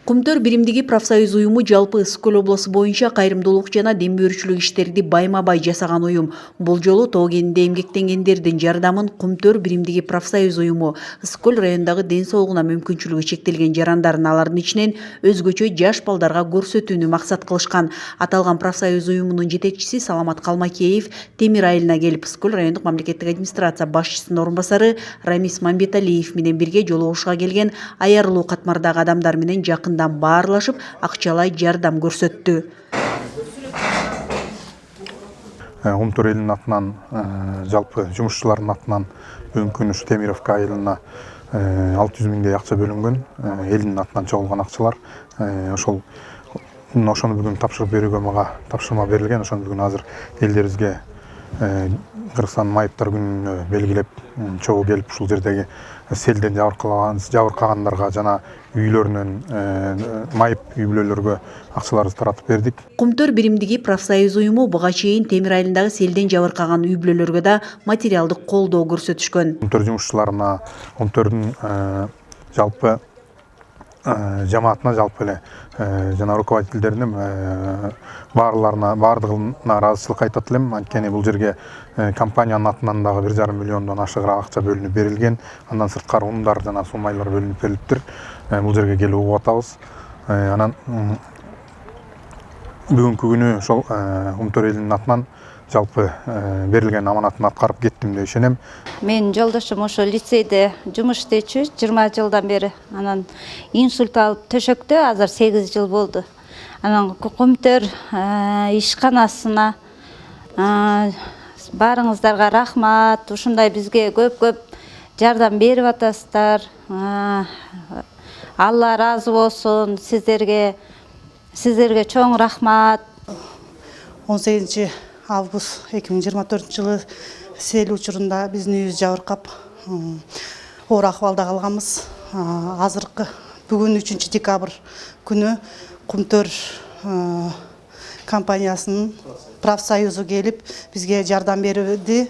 Кумтөр биримдиги профсоюз уюму жалпы Ысык Көл облусу боюнча кайрымдуулук жана дем берүүчүлүк иштерди байма-бай жасаган уюм. Бул жолу тоо кенинде эмгектенгендердин жардамын Кумтөр биримдиги профсоюз уюму Ысык Көл районундагы ден соолугуна мүмкүнчүлүгү чектелген жарандардын алардын ичинен өзгөчө жаш балдарга көрсөтүүнү максат кылышкан. Аталган профсоюз уюмунун жетекчиси Саламат Калмакеев Темир айылына келип, Ысык Көл райондук мамлекеттик администрация башчысынын орун басары Рамис Мамбеталиев менен бирге жолугушууга келген аярылуу катмардагы адамдар менен жакындан баарлашып, акчалай жардам көрсөттү. Кумтөр элинин атынан, жалпы жумушчулардын атынан бүгүнкү күнү Темировка айылына 600 миңдей акча бөлүнгөн. Элдин атынан чогулган акчалар. Ошону бүгүн тапшырып берүүгө мага тапшырма берилген. Ошону бүгүн азыр элдерибизге Кыргызстан майыптар күнүнө белгилеп чогуу келип ушул жердеги селден жабыркагандарга жана үйлөрүнөн майып үй бүлөлөргө акчаларды таратып бердик. Кумтөр биримдиги профсоюз уюму буга чейин Темир айылындагы селден жабыркаган үй бүлөлөргө да материалдык колдоо көрсөтүшкөн. Кумтөр жумушчуларына, Кумтөрдүн жалпы жамаатына, жалпы эле жана руководителдерине баардыгына ыраазычылык айтат элем. Анткени бул жерге компаниянын атынан дагы 1,5 миллиондон ашыгыраак акча бөлүнүп берилген. Андан сырткары ундар жана сумайлар бөлүнүп берилиптир. Бул жерге келип угуп атабыз. Анан бүгүнкү күнү ошол Кумтөр элинин атынан жалпы берилген аманатын аткарып кеттим деп ишенем. Мен жолдошум ошо лицейде жумуш иштечү 20 жылдан бери. Анан инсульт алып төшөктө азыр 8 жыл болду. Анан Кумтөр ишканасына баарыңыздарга рахмат. Ушундай бизге көп жардам берип атасыздар. Алла разы болсун сиздерге чоң рахмат. 18 август 2024 жылы сел учурунда биздин үйүбүз жабыркап оор акыбалда калганбыз. Азыркы бүгүн 3 декабрь күнү Кумтөр компаниясынын профсоюзу келип бизге жардам берди.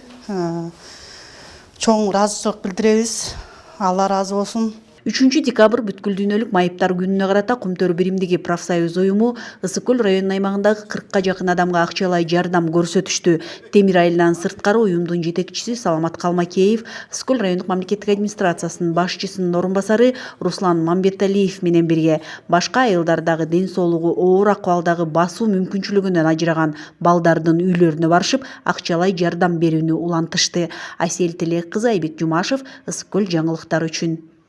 Чоң ыраазычылык билдиребиз. Алла разы болсун. 3 декабрь бүткүл дүйнөлүк майыптар күнүнө карата Кумтөр биримдиги профсоюз уюму Ысык Көл районунун аймагындагы 40ка жакын адамга акчалай жардам көрсөтүштү. Темир айылынан сырткары уюмдун жетекчиси Саламат Калмакеев Ысык Көл райондук мамлекеттик администрациясынын башчысынын орун басары Руслан Мамбеталиев менен бирге башка айылдардагы ден соолугу оор акыбалдагы басуу мүмкүнчүлүгүнөн ажыраган балдардын үйлөрүнө барышып, акчалай жардам берүүнү улантышты. Айсел Телек кызы, Айбек Жумашев, Ысык Көл жаңылыктары үчүн.